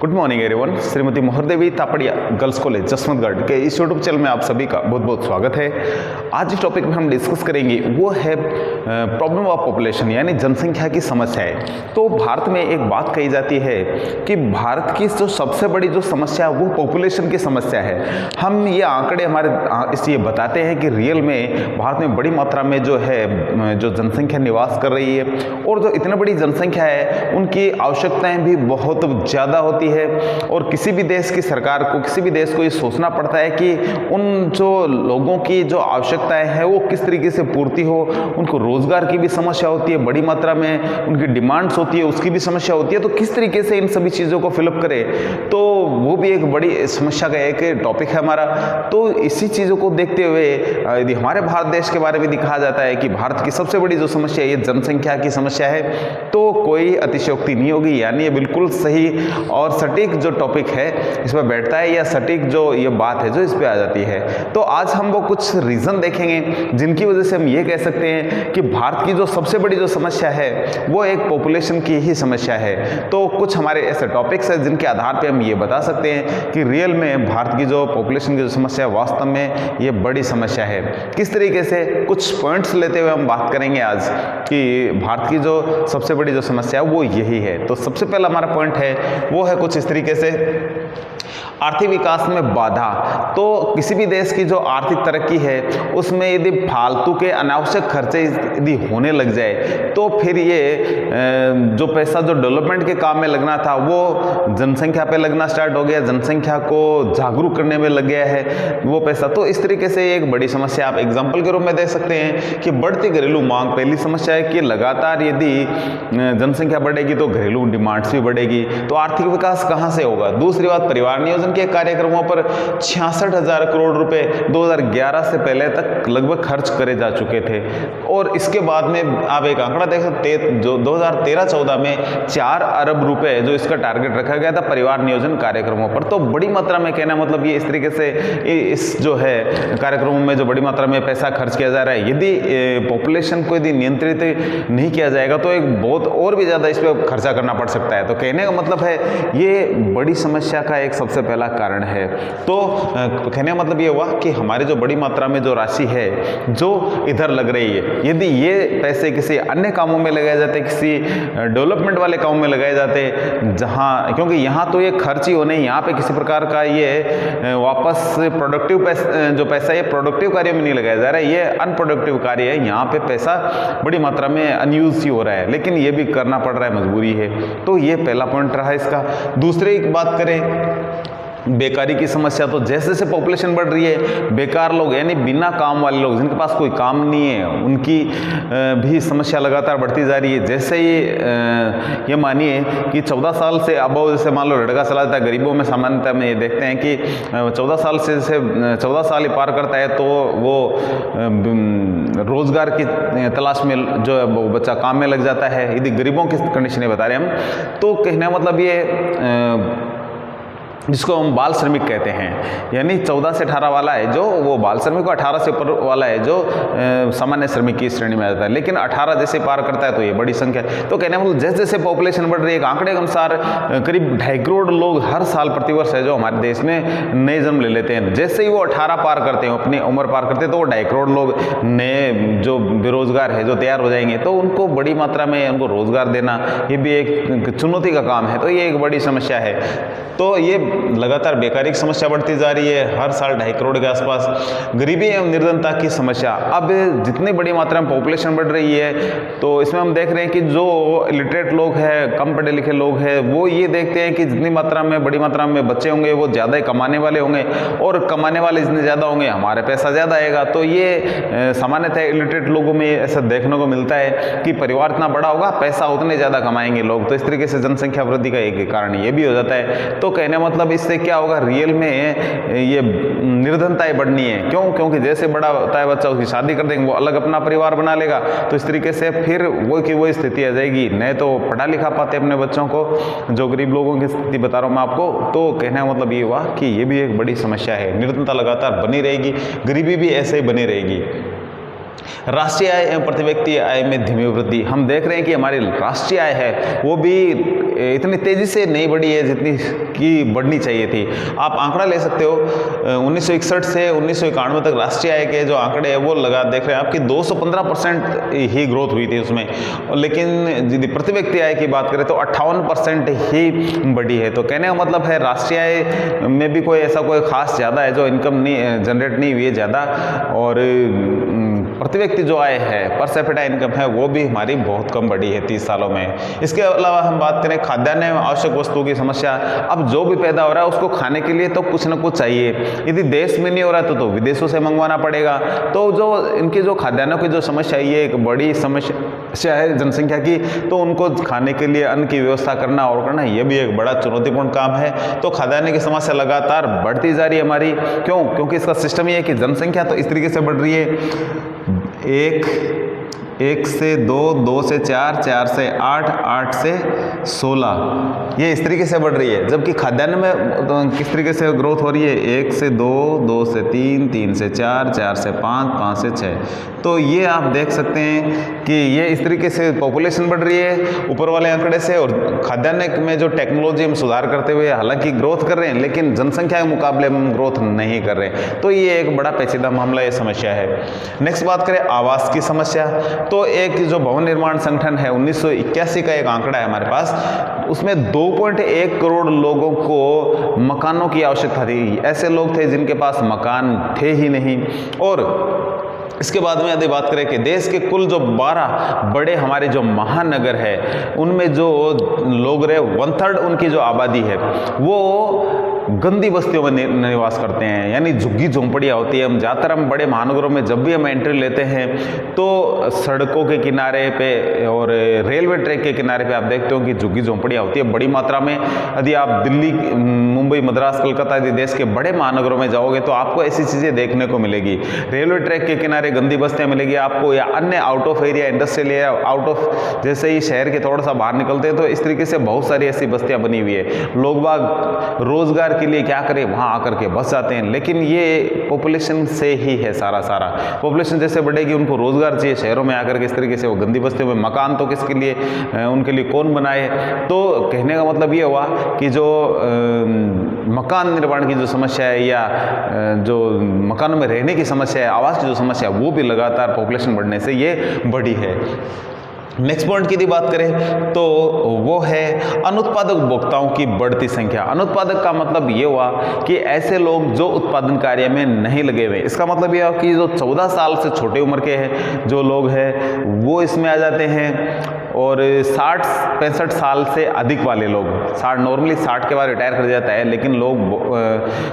Good morning everyone. Shrimati Mohardevi Tapadia girls college Jaswantgarh के इस YouTube channel में आप सभी का बहुत बहुत स्वागत है। आज इस टॉपिक में हम डिस्कस करेंगे वो है प्रॉब्लम ऑफ पॉपुलेशन, यानी जनसंख्या की समस्या है। तो भारत में एक बात कही जाती है कि भारत की जो सबसे बड़ी जो समस्या है वो पॉपुलेशन की समस्या है। हम ये आंकड़े हमारे इसलिए बताते हैं कि रियल में भारत में बड़ी मात्रा में जो है जो जनसंख्या निवास कर रही है, और जो इतनी बड़ी जनसंख्या है उनकी आवश्यकताएं भी बहुत ज़्यादा होती है। और किसी भी देश की सरकार को, किसी भी देश को ये सोचना पड़ता है कि उन जो लोगों की जो आवश्यकताएं हैं वो किस तरीके से पूर्ति हो। उनको रोजगार की भी समस्या होती है, बड़ी मात्रा में उनकी डिमांड्स होती है, उसकी भी समस्या होती है। तो किस तरीके से इन सभी चीज़ों को फिलअप करें, तो वो भी एक बड़ी समस्या का एक टॉपिक है हमारा। तो इसी चीज़ों को देखते हुए यदि हमारे भारत देश के बारे में दिखाया जाता है कि भारत की सबसे बड़ी जो समस्या है ये जनसंख्या की समस्या है, तो कोई अतिशयोक्ति नहीं होगी, यानी ये बिल्कुल सही और सटीक जो टॉपिक है इस पर बैठता है, या सटीक जो ये बात है जो इस पे आ जाती है। तो आज हम वो कुछ रीज़न देखेंगे जिनकी वजह से हम ये कह सकते हैं कि भारत की जो सबसे बड़ी जो समस्या है वो एक पॉपुलेशन की ही समस्या है। तो कुछ हमारे ऐसे टॉपिक्स हैं जिनके आधार पे हम ये बता सकते हैं कि रियल में भारत की जो पॉपुलेशन की जो समस्या है वास्तव में ये बड़ी समस्या है। किस तरीके से, कुछ पॉइंट्स लेते हुए हम बात करेंगे आज कि भारत की जो सबसे बड़ी जो समस्या है वो यही है। तो सबसे पहला हमारा पॉइंट है वो है कुछ इस तरीके से, आर्थिक विकास में बाधा। तो किसी भी देश की जो आर्थिक तरक्की है उसमें यदि फालतू के अनावश्यक खर्चे यदि होने लग जाए तो फिर ये जो पैसा जो डेवलपमेंट के काम में लगना था वो जनसंख्या पे लगना स्टार्ट हो गया, जनसंख्या को जागरूक करने में लग गया है वो पैसा। तो इस तरीके से एक बड़ी समस्या आप एग्जाम्पल के रूप में दे सकते हैं कि बढ़ती घरेलू मांग पहली समस्या है कि लगातार यदि जनसंख्या बढ़ेगी तो घरेलू डिमांड्स भी बढ़ेगी, तो आर्थिक विकास कहाँ से होगा। दूसरी बात, परिवार नियोजन के कार्यक्रमों पर 66,000 करोड़ रुपए 2011 से पहले तक लगभग खर्च करे जा चुके थे, और इसके बाद में आप एक आंकड़ा देख सकते हैं जो 2013-14 में 4 अरब रुपए जो इसका टारगेट रखा गया था परिवार नियोजन कार्यक्रमों पर। तो बड़ी मात्रा में कहना मतलब ये इस तरीके से इस जो है कार्यक्रमों में जो बड़ी मात्रा में पैसा खर्च किया जा रहा है, यदि पॉपुलेशन को यदि नियंत्रित नहीं किया जाएगा तो एक बहुत और भी ज़्यादा इस पर खर्चा करना पड़ सकता है। तो कहने का मतलब है ये बड़ी समस्या का एक सबसे पहला कारण है। तो कहने का मतलब ये हुआ कि हमारी जो बड़ी मात्रा में जो राशि है जो इधर लग रही है, यदि ये पैसे किसी अन्य कामों में लगाए जाते, किसी डेवलपमेंट वाले कामों में लगाए जाते, जहां क्योंकि यहाँ तो ये खर्च ही हो नहीं, यहाँ पे किसी प्रकार का ये वापस प्रोडक्टिव जो पैसा ये प्रोडक्टिव कार्य में नहीं लगाया जा रहा है, ये अनप्रोडक्टिव कार्य है। यहाँ पे पैसा बड़ी मात्रा में अनयूज ही हो रहा है, लेकिन ये भी करना पड़ रहा है, मजबूरी है। तो ये पहला पॉइंट रहा इसका। दूसरी बात करें बेकारी की समस्या, तो जैसे जैसे पॉपुलेशन बढ़ रही है बेकार लोग यानी बिना काम वाले लोग जिनके पास कोई काम नहीं है उनकी भी समस्या लगातार बढ़ती जा रही है। जैसे ये मानिए कि 14 साल से अबव, जैसे मान लो लड़का चला जाता है, गरीबों में सामान्यतः में ये देखते हैं कि 14 साल से जैसे 14 साल ही पार करता है तो वो रोजगार की तलाश में जो है वो बच्चा काम में लग जाता है। यदि गरीबों की कंडीशन बता रहे हैं हम, तो कहने का मतलब ये जिसको हम बाल श्रमिक कहते हैं, यानी 14 से 18 वाला है जो वो बाल श्रमिक, 18 से ऊपर वाला है जो सामान्य श्रमिक की श्रेणी में आ जाता है। लेकिन 18 जैसे पार करता है तो ये बड़ी संख्या है। तो कहने मतलब जैसे जैसे पॉपुलेशन बढ़ रही है, एक आंकड़े के अनुसार करीब 2.5 करोड़ लोग हर साल प्रतिवर्ष है जो हमारे देश में नए जन्म ले लेते हैं। जैसे ही वो 18 पार करते हैं, अपनी उम्र पार करते हैं, तो वो 2.5 करोड़ लोग नए जो बेरोजगार है जो तैयार हो जाएंगे। तो उनको बड़ी मात्रा में उनको रोजगार देना ये भी एक चुनौती का काम है। तो ये एक बड़ी समस्या है। तो ये लगातार बेकारी की समस्या बढ़ती जा रही है, हर साल 2.5 करोड़ के आसपास। गरीबी एवं निर्धनता की समस्या, अब जितनी बड़ी मात्रा में पॉपुलेशन बढ़ रही है तो इसमें हम देख रहे हैं कि जो लिटरेट लोग हैं, कम पढ़े लिखे लोग हैं, वो ये देखते हैं कि जितनी मात्रा में बड़ी मात्रा में बच्चे होंगे वो ज़्यादा ही कमाने वाले होंगे, और कमाने वाले जितने ज़्यादा होंगे हमारे पैसा ज़्यादा आएगा। तो ये सामान्यतः इलिटरेट लोगों में ऐसा देखने को मिलता है कि परिवार इतना बड़ा होगा पैसा उतने ज़्यादा कमाएंगे लोग। तो इस तरीके से जनसंख्या वृद्धि का एक कारण ये भी हो जाता है। तो कहने मतलब इससे क्या होगा, रियल में ये निर्धनताएं बढ़नी है। क्यों? क्योंकि जैसे बड़ा होता है बच्चा उसकी शादी कर देंगे, वो अलग अपना परिवार बना लेगा, तो इस तरीके से फिर वो की वो स्थिति आ जाएगी। नहीं तो पढ़ा लिखा पाते अपने बच्चों को, जो गरीब लोगों की स्थिति बता रहा हूँ मैं आपको। तो कहने का मतलब ये हुआ कि ये भी एक बड़ी समस्या है, निर्धनता लगातार बनी रहेगी, गरीबी भी ऐसे ही बनी रहेगी। राष्ट्रीय आय एवं प्रति व्यक्ति आय में धीमी वृद्धि। हम देख रहे हैं कि हमारी राष्ट्रीय आय है वो भी इतनी तेज़ी से नहीं बढ़ी है जितनी कि बढ़नी चाहिए थी। आप आंकड़ा ले सकते हो 1961 से 1991 तक राष्ट्रीय आय के जो आंकड़े हैं वो लगा देख रहे हैं आपकी 215% ही ग्रोथ हुई थी उसमें, लेकिन यदि प्रति व्यक्ति आय की बात करें तो 58% ही बढ़ी है। तो कहने का मतलब है राष्ट्रीय आय में भी कोई ऐसा कोई खास ज़्यादा है जो इनकम नहीं जनरेट नहीं हुई है ज़्यादा, और प्रति व्यक्ति जो आय है पर कैपिटा इनकम है वो भी हमारी बहुत कम बढ़ी है 30 सालों में। इसके अलावा हम बात करें खाद्यान्न आवश्यक वस्तुओं की समस्या, अब जो भी पैदा हो रहा है उसको खाने के लिए तो कुछ ना कुछ चाहिए, यदि देश में नहीं हो रहा तो विदेशों से मंगवाना पड़ेगा। तो जो इनकी जो खाद्यान्नों की जो समस्या ये एक बड़ी समस्या है जनसंख्या की, तो उनको खाने के लिए अन्न की व्यवस्था करना और करना ये भी एक बड़ा चुनौतीपूर्ण काम है। तो खाद्यान्न की समस्या लगातार बढ़ती जा रही है हमारी, क्यों? क्योंकि इसका सिस्टम ये है कि जनसंख्या तो इस तरीके से बढ़ रही है, एक से 2, 2 से 4, 4 से 8, 8 से 16, ये इस तरीके से बढ़ रही है। जबकि खाद्यान्न में तो किस तरीके से ग्रोथ हो रही है, 1 से 2, 2 से 3, 3 से 4, 4 से 5, 5 से 6। तो ये आप देख सकते हैं कि ये इस तरीके से पॉपुलेशन बढ़ रही है ऊपर वाले आंकड़े से, और खाद्यान्न में जो टेक्नोलॉजी हम सुधार करते हुए हालांकि ग्रोथ कर रहे हैं, लेकिन जनसंख्या के मुकाबले हम ग्रोथ नहीं कर रहे। तो ये एक बड़ा पेचीदा मामला, ये समस्या है। नेक्स्ट बात करें आवास की समस्या, तो एक जो भवन निर्माण संगठन है 1981 का एक आंकड़ा है हमारे पास, उसमें 2.1 करोड़ लोगों को मकानों की आवश्यकता थी। ऐसे लोग थे जिनके पास मकान थे ही नहीं। और इसके बाद में यदि बात करें कि देश के कुल जो 12 बड़े हमारे जो महानगर है उनमें जो लोग रहे 1/3 उनकी जो आबादी है वो गंदी बस्तियों में निवास करते हैं, यानी झुग्गी झोंपड़ियाँ होती है। हम ज़्यादातर हम बड़े महानगरों में जब भी हम एंट्री लेते हैं तो सड़कों के किनारे पे और रेलवे ट्रैक के किनारे पे आप देखते हो कि झुग्गी झोंपड़ियाँ होती है बड़ी मात्रा में। यदि आप दिल्ली, मुंबई, मद्रास, कलकत्ता यदि देश के बड़े महानगरों में जाओगे तो आपको ऐसी चीज़ें देखने को मिलेगी। रेलवे ट्रैक के किनारे गंदी बस्तियाँ मिलेगी आपको, या अन्य out of area, industrial area out of, जैसे ही शहर के थोड़ा सा बाहर निकलते हैं तो इस तरीके से बहुत सारी ऐसी बस्तियाँ बनी हुई है। लोग बाग रोजगार के लिए क्या करें, वहाँ आकर के बस जाते हैं, लेकिन ये पॉपुलेशन से ही है सारा पॉपुलेशन जैसे बढ़ेगी उनको रोजगार चाहिए शहरों में आकर के, इस तरीके से वो गंदी बस्तियों में मकान तो किसके लिए, उनके लिए कौन बनाए। तो कहने का मतलब ये हुआ कि जो मकान निर्माण की जो समस्या है या जो मकानों में रहने की समस्या है, आवास की जो समस्या है, वो भी लगातार पॉपुलेशन बढ़ने से ये बढ़ी है। नेक्स्ट पॉइंट की यदि बात करें तो वो है अनुत्पादक उपभोक्ताओं की बढ़ती संख्या। अनुत्पादक का मतलब ये हुआ कि ऐसे लोग जो उत्पादन कार्य में नहीं लगे हुए। इसका मतलब ये हुआ कि जो 14 साल से छोटे उम्र के हैं जो लोग हैं वो इसमें आ जाते हैं, और 60-65 साल से अधिक वाले लोग, नॉर्मली 60 के बाद रिटायर कर जाता है, लेकिन लोग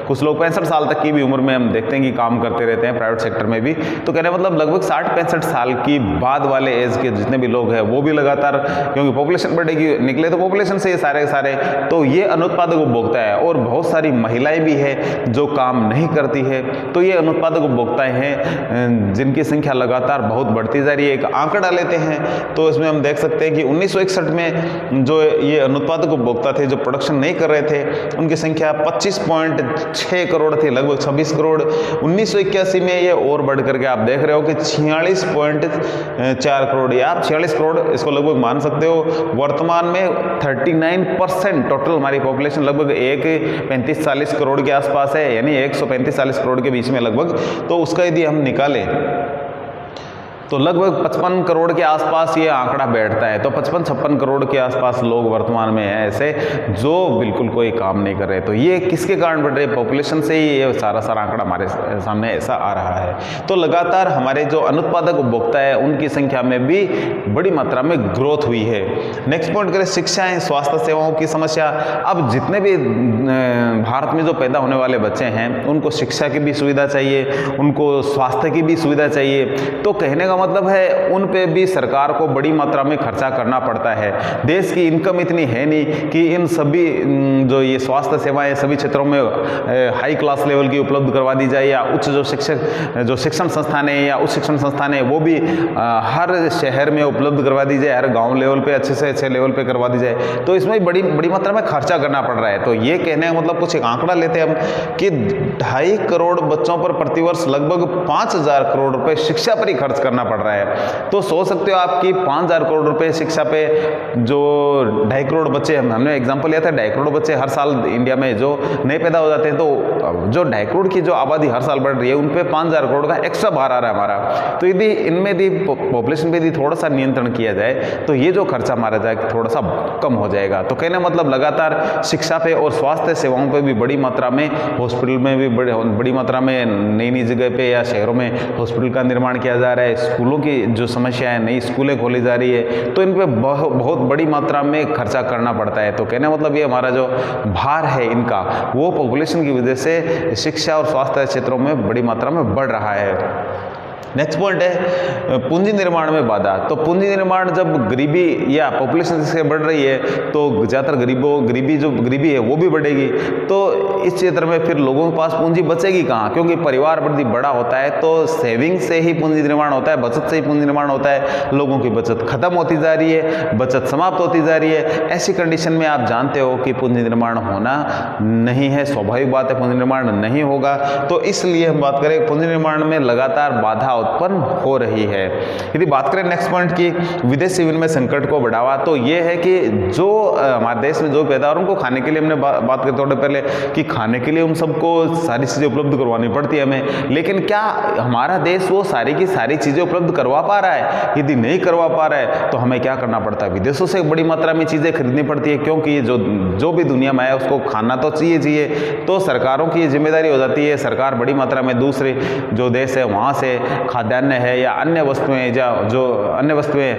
कुछ लोग 65 साल तक की भी उम्र में हम देखते हैं कि काम करते रहते हैं प्राइवेट सेक्टर में भी। तो कहने मतलब लगभग 60-65 साल की बाद वाले एज के जितने भी लोग हैं वो भी लगातार, क्योंकि पॉपुलेशन बढ़ेगी, निकले तो पॉपुलेशन से ये सारे, तो ये अनुत्पादक उपभोक्ता है। और बहुत सारी महिलाएं भी है जो काम नहीं करती है, तो ये अनुत्पादक उपभोक्ताएं हैं जिनकी संख्या लगातार बहुत बढ़ती जा रही है। एक आंकड़ा लेते हैं तो इसमें हम देख सकते हैं कि 1961 में जो ये अनुत्पादक उपभोक्ता थे जो प्रोडक्शन नहीं कर रहे थे उनकी संख्या 25.6 करोड़ थी, लगभग 26 करोड़। 1981 में ये और बढ़ करके आप देख रहे हो कि 46.4 करोड़, या आप 46 करोड़ इसको लगभग मान सकते हो। वर्तमान में 39% टोटल हमारी पॉपुलेशन लगभग 35-40 करोड़ के आसपास है, यानी 135-40 करोड़ के बीच में लगभग। तो उसका यदि हम निकालें तो लगभग 55 करोड़ के आसपास ये आंकड़ा बैठता है। तो 55-56 करोड़ के आसपास लोग वर्तमान में हैं ऐसे जो बिल्कुल कोई काम नहीं कर रहे। तो ये किसके कारण बढ़ रहे? पॉपुलेशन से ही ये सारा आंकड़ा हमारे सामने ऐसा आ रहा है। तो लगातार हमारे जो अनुत्पादक उपभोक्ता है उनकी संख्या में भी बड़ी मात्रा में ग्रोथ हुई है। नेक्स्ट पॉइंट करें शिक्षा है, स्वास्थ्य सेवाओं की समस्या। अब जितने भी भारत में जो पैदा होने वाले बच्चे हैं उनको शिक्षा की भी सुविधा चाहिए, उनको स्वास्थ्य की भी सुविधा चाहिए। तो कहने का मतलब है उन पे भी सरकार को बड़ी मात्रा में खर्चा करना पड़ता है। देश की इनकम इतनी है नहीं कि इन सभी जो ये स्वास्थ्य सेवाएं सभी क्षेत्रों में हाई क्लास लेवल की उपलब्ध करवा दी जाए, या उच्च जो शिक्षण संस्थान है या उच्च शिक्षण संस्थान है वो भी हर शहर में उपलब्ध करवा दी जाए, हर गाँव लेवल पे अच्छे से अच्छे लेवल पे करवा दी जाए। तो इसमें बड़ी मात्रा में खर्चा करना पड़ रहा है। तो ये कहने का मतलब कुछ एक आंकड़ा लेते हैं हम कि 2.5 करोड़ बच्चों पर प्रतिवर्ष लगभग 5,000 करोड़ रुपए शिक्षा पर ही खर्च करना करना पड़ रहा है। तो सोच सकते हो आप कि 5,000 करोड़ रुपए शिक्षा पे, जो 2.5 करोड़ बच्चे, हमने एग्जांपल लिया था 2.5 करोड़ बच्चे हर साल इंडिया में जो नए पैदा हो जाते हैं, तो जो 2.5 करोड़ की जो आबादी हर साल बढ़ रही है, उन पे 5,000 करोड़ का एक्स्ट्रा भार आ रहा है हमारा। तो यदि इनमें यदि पॉपुलेशन पे यदि थोड़ा सा नियंत्रण किया जाए तो ये जो खर्चा मारा जाए थोड़ा सा कम हो जाएगा। तो कहने मतलब लगातार शिक्षा पे और स्वास्थ्य सेवाओं पे भी बड़ी मात्रा में, हॉस्पिटल में भी बड़ी मात्रा में नई नई जगह पे या शहरों में हॉस्पिटल का निर्माण किया जा रहा है। स्कूलों की जो समस्या है, नई स्कूलें खोली जा रही है, तो इन पे बहुत बड़ी मात्रा में खर्चा करना पड़ता है। तो कहने मतलब ये हमारा जो भार है इनका, वो पॉपुलेशन की वजह से शिक्षा और स्वास्थ्य क्षेत्रों में बड़ी मात्रा में बढ़ रहा है। नेक्स्ट पॉइंट है पूंजी निर्माण में बाधा। तो पूंजी निर्माण, जब गरीबी या पॉपुलेशन से बढ़ रही है तो ज़्यादातर गरीबी है वो भी बढ़ेगी। तो इस क्षेत्र में फिर लोगों के पास पूंजी बचेगी कहाँ, क्योंकि परिवार यदि बड़ा होता है तो सेविंग से ही पूंजी निर्माण होता है, बचत से ही पूंजी निर्माण होता है। लोगों की बचत खत्म होती जा रही है, बचत समाप्त होती जा रही है। ऐसी कंडीशन में आप जानते हो कि पूंजी निर्माण होना नहीं है, स्वाभाविक बात है, पूंजी निर्माण नहीं होगा। तो इसलिए हम बात करें पूंजी निर्माण में लगातार बाधा उत्पन्न हो रही है। यदि बात करें नेक्स्ट पॉइंट की विदेशी विनिमय संकट को बढ़ावा, तो ये है कि जो हमारे देश में जो पैदा, और उनको खाने के लिए, हमने बात करते थोड़े पहले कि खाने के लिए उन सबको सारी चीज़ें उपलब्ध करवानी पड़ती है हमें, लेकिन क्या हमारा देश वो सारी की सारी चीज़ें उपलब्ध करवा पा रहा है? यदि नहीं करवा पा रहा है तो हमें क्या करना पड़ता है? विदेशों से बड़ी मात्रा में चीज़ें खरीदनी पड़ती है, क्योंकि जो भी दुनिया में आया उसको खाना तो चाहिए। तो सरकारों की जिम्मेदारी हो जाती है, सरकार बड़ी मात्रा में दूसरे जो देश है वहाँ से खाद्यान्न है या अन्य वस्तुएं, जो अन्य वस्तुएं,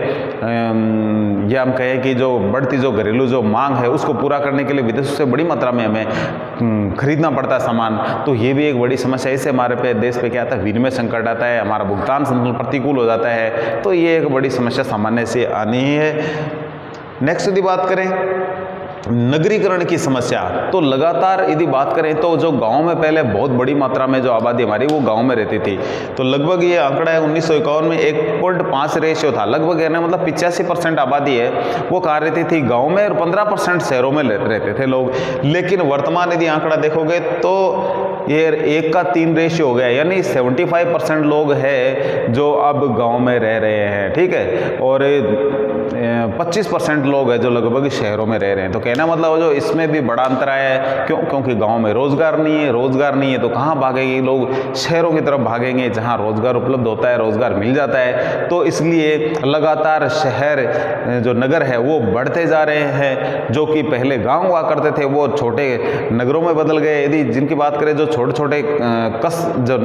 या हम कहें कि जो बढ़ती जो घरेलू जो मांग है उसको पूरा करने के लिए विदेशों से बड़ी मात्रा में हमें खरीदना पड़ता है सामान। तो ये भी एक बड़ी समस्या है। इससे हमारे पे देश पे क्या आता है, विनिमय संकट आता है, हमारा भुगतान संतुलन प्रतिकूल हो जाता है। तो ये एक बड़ी समस्या सामान्य से आनी ही है। नेक्स्ट यदि बात करें नगरीकरण की समस्या, तो लगातार यदि बात करें तो जो गांव में पहले बहुत बड़ी मात्रा में जो आबादी हमारी वो गांव में रहती थी, तो लगभग ये आंकड़ा है 1951 में 1.5 रेशियो था। लगभग है ना, मतलब 85% आबादी है वो कहाँ रहती थी, गांव में, और 15% शहरों में रहते थे लोग। लेकिन वर्तमान यदि आंकड़ा देखोगे तो ये 1:3 रेशियो हो गया, यानी 75% लोग हैं जो अब गाँव में रह रहे हैं, ठीक है, और 25% लोग हैं जो लगभग शहरों में रह रहे हैं। तो कहना मतलब जो इसमें भी बड़ा अंतर आया है, क्योंकि गांव में रोजगार नहीं है तो कहाँ भागेंगे लोग, शहरों की तरफ भागेंगे जहां रोजगार उपलब्ध होता है, रोजगार मिल जाता है। तो इसलिए लगातार शहर जो नगर है वो बढ़ते जा रहे हैं। जो कि पहले गाँव हुआ करते थे वो छोटे नगरों में बदल गए। यदि जिनकी बात करें, जो छोटे छोटे जो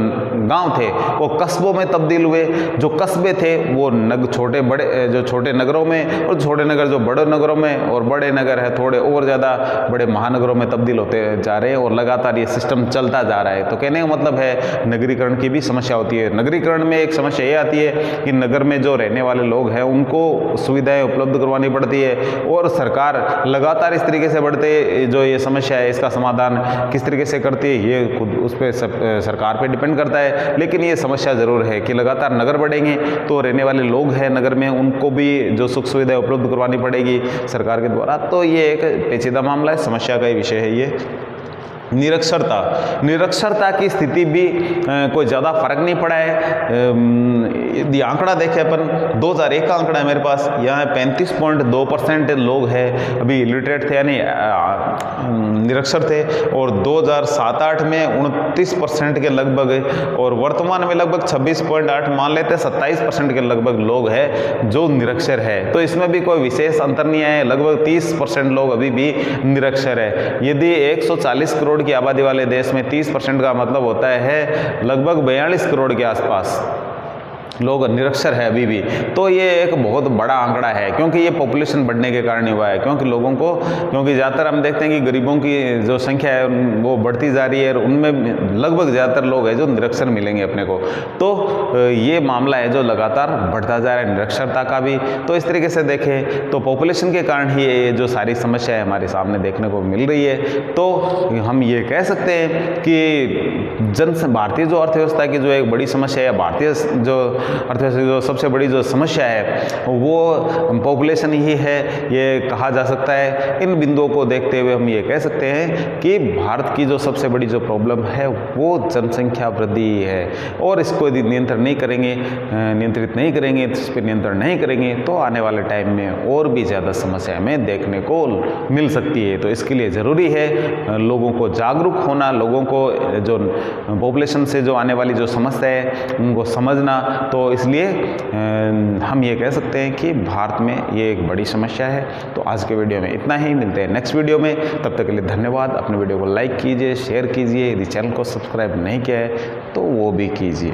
गाँव थे वो कस्बों में तब्दील हुए, जो कस्बे थे वो छोटे नगरों में, और छोटे नगर जो बड़े नगरों में, और बड़े नगर है थोड़े और ज़्यादा बड़े महानगरों में तब्दील होते जा रहे हैं, और लगातार ये सिस्टम चलता जा रहा है। तो कहने का मतलब है नगरीकरण की भी समस्या होती है। नगरीकरण में एक समस्या ये आती है कि नगर में जो रहने वाले लोग हैं उनको सुविधाएं उपलब्ध करवानी पड़ती है, और सरकार लगातार इस तरीके से बढ़ते जो ये समस्या है इसका समाधान किस तरीके से करती है ये खुद उस पर सरकार पे डिपेंड करता है। लेकिन ये समस्या ज़रूर है कि लगातार नगर बढ़ेंगे तो रहने वाले लोग हैं नगर में उनको भी जो सुख सुविधाएं उपलब्ध करवानी पड़ेगी सरकार के द्वारा। तो ये एक पेचीदा मामला है, समस्या का ही विषय है ये। निरक्षरता की स्थिति भी कोई ज़्यादा फर्क नहीं पड़ा है। यदि आंकड़ा देखें अपन, 2001 का आंकड़ा है मेरे पास, यहाँ 35.2% लोग हैं अभी इलिटरेट थे, यानी निरक्षर थे, और 2007-08 में 29% के लगभग, और वर्तमान में लगभग 26.8, मान लेते हैं 27% के लगभग लोग हैं जो निरक्षर है। तो इसमें भी कोई विशेष अंतर नहीं है, लगभग 30% लोग अभी भी निरक्षर है। यदि 140 करोड़ की आबादी वाले देश में 30% का मतलब होता है लगभग 42 करोड़ के आसपास लोग निरक्षर है अभी भी। तो ये एक बहुत बड़ा आंकड़ा है, क्योंकि ये पॉपुलेशन बढ़ने के कारण हुआ है, क्योंकि ज़्यादातर हम देखते हैं कि गरीबों की जो संख्या है वो बढ़ती जा रही है, और उनमें लगभग ज़्यादातर लोग हैं जो निरक्षर मिलेंगे अपने को। तो ये मामला है जो लगातार बढ़ता जा रहा है निरक्षरता का भी। तो इस तरीके से देखें तो पॉपुलेशन के कारण ही ये जो सारी समस्या है हमारे सामने देखने को मिल रही है। तो हम ये कह सकते हैं कि भारतीय जो अर्थव्यवस्था की जो एक बड़ी समस्या है, भारतीय जो अर्थव्यवस्था की जो सबसे बड़ी जो समस्या है वो पॉपुलेशन ही है, ये कहा जा सकता है। इन बिंदुओं को देखते हुए हम ये कह सकते हैं कि भारत की जो सबसे बड़ी जो प्रॉब्लम है वो जनसंख्या वृद्धि है, और इसको यदि नियंत्रित नहीं करेंगे, इस पर नियंत्रण नहीं करेंगे तो आने वाले टाइम में और भी ज़्यादा समस्या हमें देखने को मिल सकती है। तो इसके लिए ज़रूरी है लोगों को जागरूक होना, लोगों को जो पॉपुलेशन से जो आने वाली जो समस्या है उनको समझना। तो इसलिए हम ये कह सकते हैं कि भारत में ये एक बड़ी समस्या है। तो आज के वीडियो में इतना ही, मिलते हैं नेक्स्ट वीडियो में। तब तक के लिए धन्यवाद। अपने वीडियो को लाइक कीजिए, शेयर कीजिए, यदि चैनल को सब्सक्राइब नहीं किया है तो वो भी कीजिए।